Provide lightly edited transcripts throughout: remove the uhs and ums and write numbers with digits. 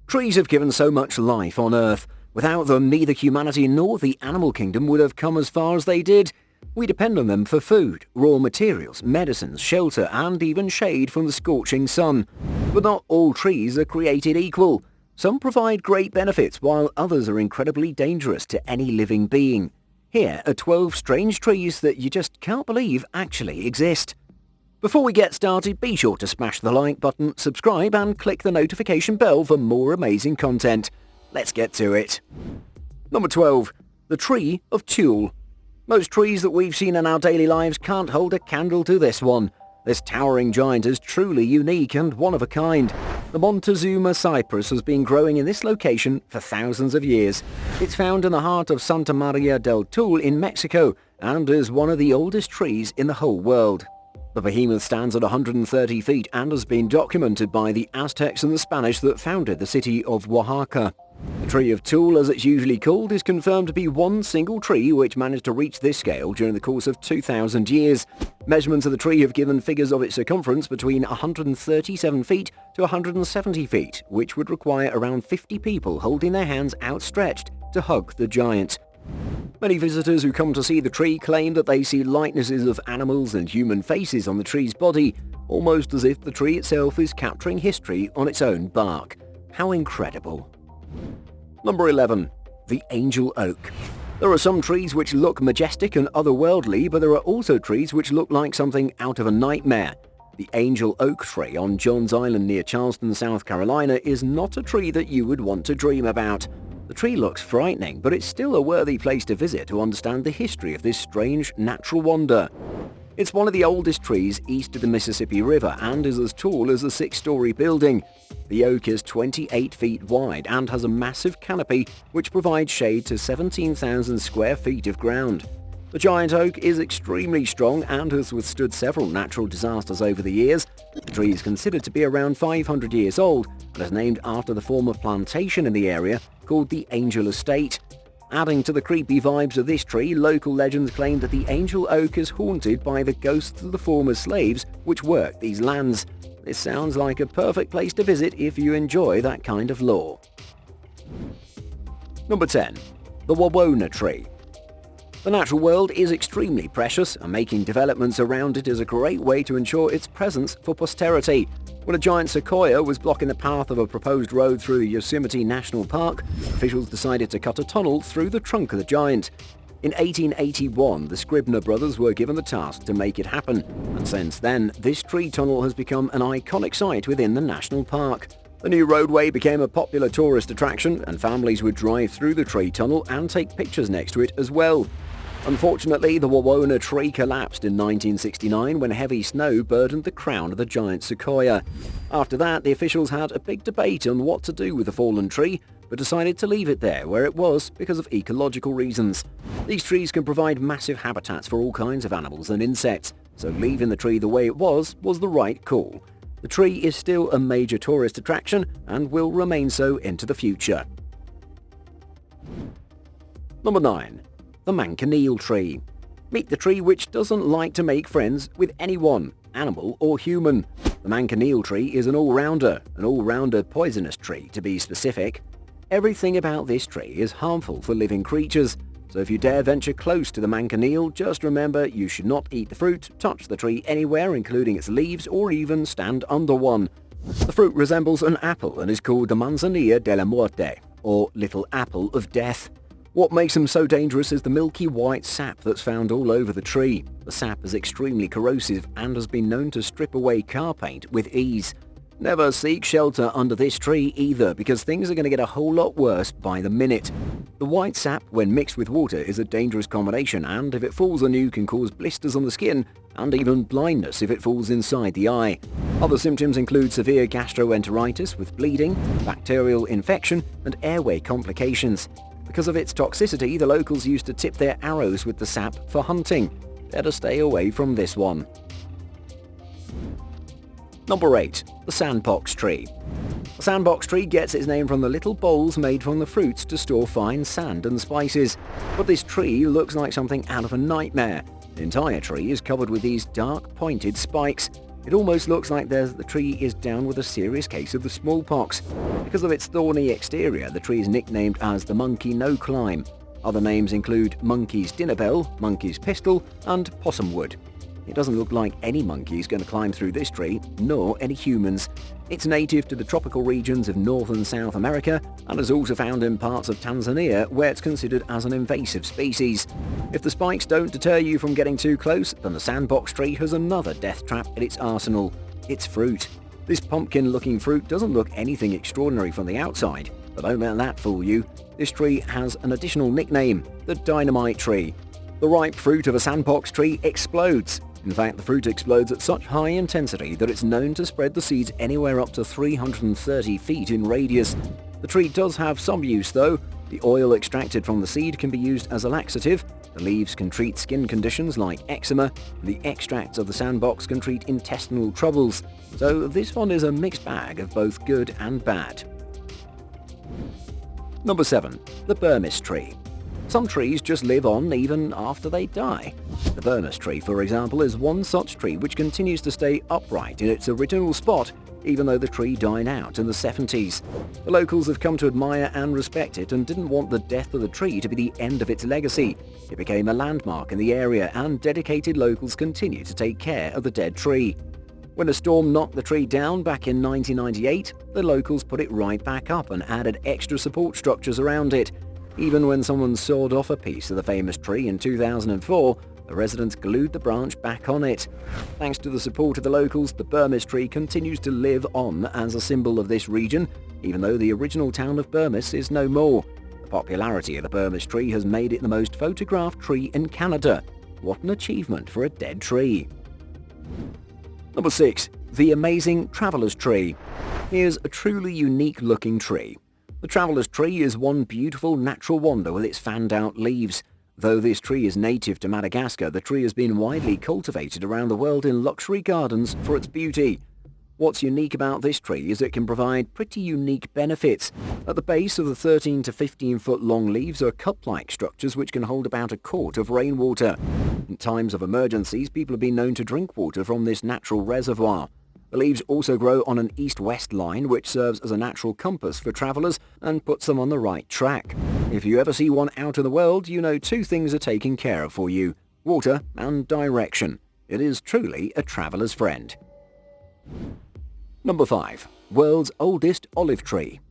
Trees have given so much life on Earth. Without them, neither humanity nor the animal kingdom would have come as far as they did. We depend on them for food, raw materials, medicines, shelter, and even shade from the scorching sun. But not all trees are created equal. Some provide great benefits, while others are incredibly dangerous to any living being. Here are 12 strange trees that you just can't believe actually exist. Before we get started, be sure to smash the like button, subscribe, and click the notification bell for more amazing content. Let's get to it. Number 12. The Tree of Tulle. Most trees that we've seen in our daily lives can't hold a candle to this one. This towering giant is truly unique and one of a kind. The Montezuma cypress has been growing in this location for thousands of years. It's found in the heart of Santa Maria del Tulle in Mexico and is one of the oldest trees in the whole world. The behemoth stands at 130 feet and has been documented by the Aztecs and the Spanish that founded the city of Oaxaca. The Tree of Tulle, as it's usually called, is confirmed to be one single tree which managed to reach this scale during the course of 2,000 years. Measurements of the tree have given figures of its circumference between 137 feet to 170 feet, which would require around 50 people holding their hands outstretched to hug the giant. Many visitors who come to see the tree claim that they see likenesses of animals and human faces on the tree's body, almost as if the tree itself is capturing history on its own bark. How incredible. Number 11. The Angel Oak. There are some trees which look majestic and otherworldly, but there are also trees which look like something out of a nightmare. The Angel Oak tree on Johns Island near Charleston, South Carolina is not a tree that you would want to dream about. The tree looks frightening, but it's still a worthy place to visit to understand the history of this strange natural wonder. It's one of the oldest trees east of the Mississippi River and is as tall as a 6-story building. The oak is 28 feet wide and has a massive canopy which provides shade to 17,000 square feet of ground. The giant oak is extremely strong and has withstood several natural disasters over the years. The tree is considered to be around 500 years old and is named after the former plantation in the area called the Angel Estate. Adding to the creepy vibes of this tree, local legends claim that the Angel Oak is haunted by the ghosts of the former slaves which worked these lands. This sounds like a perfect place to visit if you enjoy that kind of lore. Number 10. The Wawona Tree. The natural world is extremely precious, and making developments around it is a great way to ensure its presence for posterity. When a giant sequoia was blocking the path of a proposed road through Yosemite National Park, officials decided to cut a tunnel through the trunk of the giant. In 1881, the Scribner brothers were given the task to make it happen, and since then, this tree tunnel has become an iconic site within the national park. The new roadway became a popular tourist attraction, and families would drive through the tree tunnel and take pictures next to it as well. Unfortunately, the Wawona Tree collapsed in 1969 when heavy snow burdened the crown of the giant sequoia. After that, the officials had a big debate on what to do with the fallen tree, but decided to leave it there where it was because of ecological reasons. These trees can provide massive habitats for all kinds of animals and insects, so leaving the tree the way it was the right call. The tree is still a major tourist attraction and will remain so into the future. Number 9. The Manzania Tree. Meet the tree which doesn't like to make friends with anyone, animal or human. The Manzania Tree is an all-rounder poisonous tree to be specific. Everything about this tree is harmful for living creatures, so if you dare venture close to the Manzania, just remember you should not eat the fruit, touch the tree anywhere including its leaves, or even stand under one. The fruit resembles an apple and is called the Manzania de la Muerte, or Little Apple of Death. What makes them so dangerous is the milky white sap that's found all over the tree. The sap is extremely corrosive and has been known to strip away car paint with ease. Never seek shelter under this tree either, because things are going to get a whole lot worse by the minute. The white sap, when mixed with water, is a dangerous combination, and if it falls on you can cause blisters on the skin and even blindness if it falls inside the eye. Other symptoms include severe gastroenteritis with bleeding, bacterial infection, and airway complications. Because of its toxicity, the locals used to tip their arrows with the sap for hunting. Better stay away from this one. Number 8. The Sandbox Tree. The Sandbox Tree gets its name from the little bowls made from the fruits to store fine sand and spices. But this tree looks like something out of a nightmare. The entire tree is covered with these dark pointed spikes. It almost looks like the tree is down with a serious case of the smallpox. Because of its thorny exterior, the tree is nicknamed as the monkey no-climb. Other names include monkey's dinner bell, monkey's pistol, and possumwood. It doesn't look like any monkey is going to climb through this tree, nor any humans. It's native to the tropical regions of North and South America and is also found in parts of Tanzania where it's considered as an invasive species. If the spikes don't deter you from getting too close, then the Sandbox Tree has another death trap in its arsenal. It's fruit. This pumpkin-looking fruit doesn't look anything extraordinary from the outside, but don't let that fool you. This tree has an additional nickname, the Dynamite Tree. The ripe fruit of a Sandbox tree explodes. In fact, the fruit explodes at such high intensity that it's known to spread the seeds anywhere up to 330 feet in radius. The tree does have some use though. The oil extracted from the seed can be used as a laxative, the leaves can treat skin conditions like eczema, and the extracts of the sandbox can treat intestinal troubles. So this one is a mixed bag of both good and bad. Number 7. The Burmese Tree. Some trees just live on even after they die. The Burmese Tree, for example, is one such tree which continues to stay upright in its original spot even though the tree died out in the 70s. The locals have come to admire and respect it and didn't want the death of the tree to be the end of its legacy. It became a landmark in the area and dedicated locals continue to take care of the dead tree. When a storm knocked the tree down back in 1998, the locals put it right back up and added extra support structures around it. Even when someone sawed off a piece of the famous tree in 2004, the residents glued the branch back on it. Thanks to the support of the locals, the Burmese Tree continues to live on as a symbol of this region, even though the original town of Burmese is no more. The popularity of the Burmese Tree has made it the most photographed tree in Canada. What an achievement for a dead tree. Number 6. The amazing Traveller's Tree. Here's a truly unique looking tree. The Traveller's Tree is one beautiful natural wonder with its fanned-out leaves. Though this tree is native to Madagascar, the tree has been widely cultivated around the world in luxury gardens for its beauty. What's unique about this tree is it can provide pretty unique benefits. At the base of the 13 to 15 foot long leaves are cup-like structures which can hold about a quart of rainwater. In times of emergencies, people have been known to drink water from this natural reservoir. The leaves also grow on an east-west line which serves as a natural compass for travellers and puts them on the right track. If you ever see one out in the world, you know two things are taken care of for you: water and direction. It is truly a traveller's friend. Number 5. World's oldest olive tree.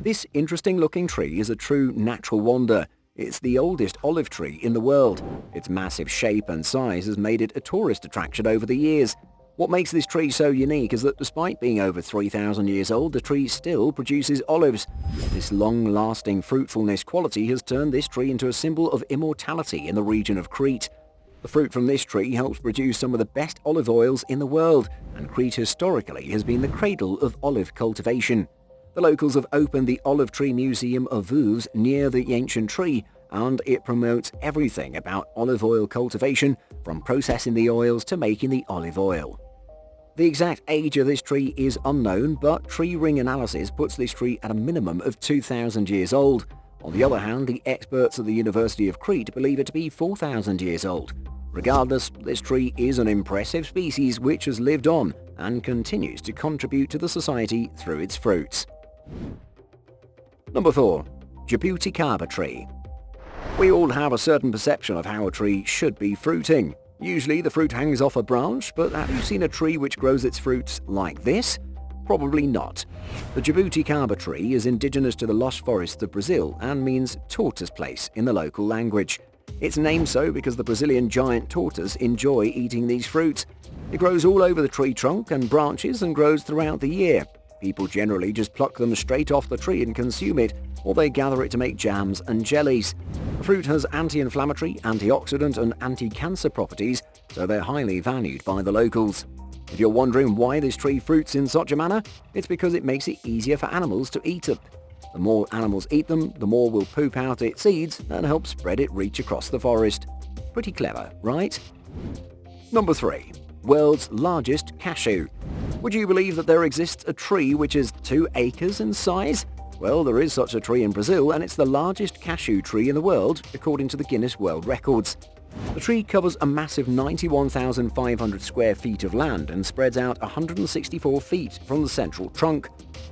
This interesting looking tree is a true natural wonder. It's the oldest olive tree in the world. Its massive shape and size has made it a tourist attraction over the years. What makes this tree so unique is that despite being over 3,000 years old, the tree still produces olives. This long-lasting fruitfulness quality has turned this tree into a symbol of immortality in the region of Crete. The fruit from this tree helps produce some of the best olive oils in the world, and Crete historically has been the cradle of olive cultivation. The locals have opened the Olive Tree Museum of Weve near the ancient tree, and it promotes everything about olive oil cultivation, from processing the oils to making the olive oil. The exact age of this tree is unknown, but tree ring analysis puts this tree at a minimum of 2,000 years old. On the other hand, the experts at the University of Crete believe it to be 4,000 years old. Regardless, this tree is an impressive species which has lived on and continues to contribute to the society through its fruits. Number 4. Djibouti Carbotree. We all have a certain perception of how a tree should be fruiting. Usually the fruit hangs off a branch, but have you seen a tree which grows its fruits like this? Probably not. The Djibouti Carbotree is indigenous to the lush forests of Brazil and means tortoise place in the local language. It's named so because the Brazilian giant tortoise enjoy eating these fruits. It grows all over the tree trunk and branches and grows throughout the year. People generally just pluck them straight off the tree and consume it, or they gather it to make jams and jellies. The fruit has anti-inflammatory, antioxidant and anti-cancer properties, so they're highly valued by the locals. If you're wondering why this tree fruits in such a manner, it's because it makes it easier for animals to eat it. The more animals eat them, the more will poop out its seeds and help spread it reach across the forest. Pretty clever, right? Number 3. World's largest cashew. Would you believe that there exists a tree which is 2 acres in size? Well, there is such a tree in Brazil, and it's the largest cashew tree in the world, according to the Guinness World Records. The tree covers a massive 91,500 square feet of land and spreads out 164 feet from the central trunk.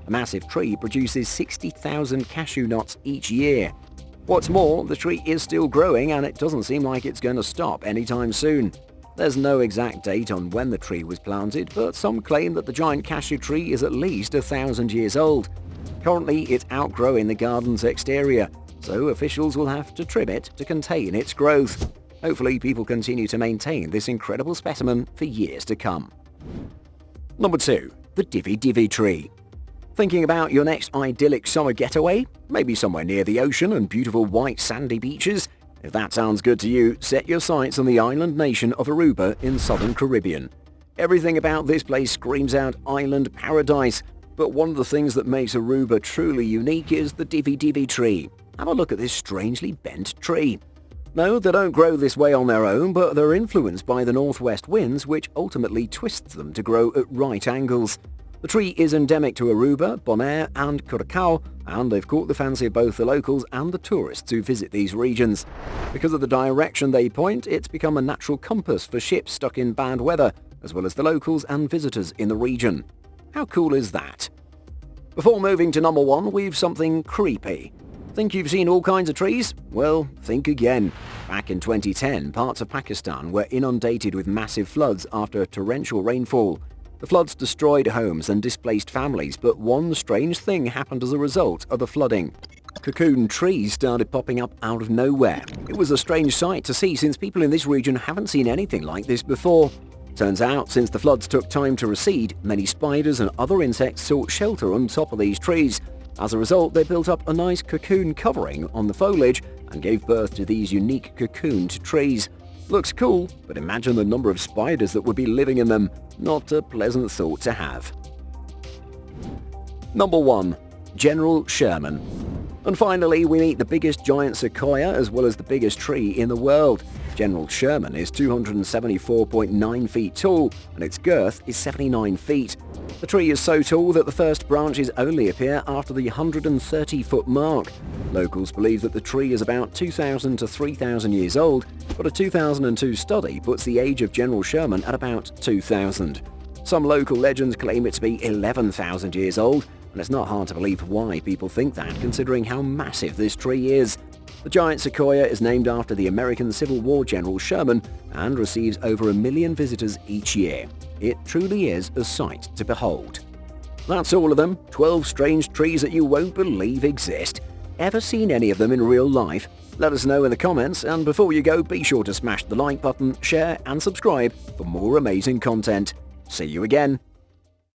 A massive tree produces 60,000 cashew nuts each year. What's more, the tree is still growing and it doesn't seem like it's going to stop anytime soon. There's no exact date on when the tree was planted, but some claim that the giant cashew tree is at least 1,000 years old. Currently, it's outgrowing the garden's exterior, so officials will have to trim it to contain its growth. Hopefully, people continue to maintain this incredible specimen for years to come. Number 2. The Divi Tree. Thinking about your next idyllic summer getaway? Maybe somewhere near the ocean and beautiful white sandy beaches? If that sounds good to you, set your sights on the island nation of Aruba in southern Caribbean. Everything about this place screams out island paradise, but one of the things that makes Aruba truly unique is the Divi Tree. Have a look at this strangely bent tree. No, they don't grow this way on their own, but they're influenced by the northwest winds, which ultimately twists them to grow at right angles. The tree is endemic to Aruba, Bonaire and Curaçao, and they've caught the fancy of both the locals and the tourists who visit these regions. Because of the direction they point, it's become a natural compass for ships stuck in bad weather, as well as the locals and visitors in the region. How cool is that? Before moving to number 1, we've something creepy. Think you've seen all kinds of trees? Well, think again. Back in 2010, parts of Pakistan were inundated with massive floods after torrential rainfall. The floods destroyed homes and displaced families, but one strange thing happened as a result of the flooding. Cocoon trees started popping up out of nowhere. It was a strange sight to see since people in this region haven't seen anything like this before. Turns out, since the floods took time to recede, many spiders and other insects sought shelter on top of these trees. As a result, they built up a nice cocoon covering on the foliage and gave birth to these unique cocooned trees. Looks cool, but imagine the number of spiders that would be living in them. Not a pleasant thought to have. Number 1. General Sherman. And finally, we meet the biggest giant sequoia as well as the biggest tree in the world. General Sherman is 274.9 feet tall and its girth is 79 feet. The tree is so tall that the first branches only appear after the 130-foot mark. Locals believe that the tree is about 2,000 to 3,000 years old, but a 2002 study puts the age of General Sherman at about 2,000. Some local legends claim it to be 11,000 years old, and it's not hard to believe why people think that, considering how massive this tree is. The giant sequoia is named after the American Civil War General Sherman and receives over 1 million visitors each year. It truly is a sight to behold. That's all of them, 12 strange trees that you won't believe exist. Ever seen any of them in real life? Let us know in the comments, and before you go, be sure to smash the like button, share and subscribe for more amazing content. See you again.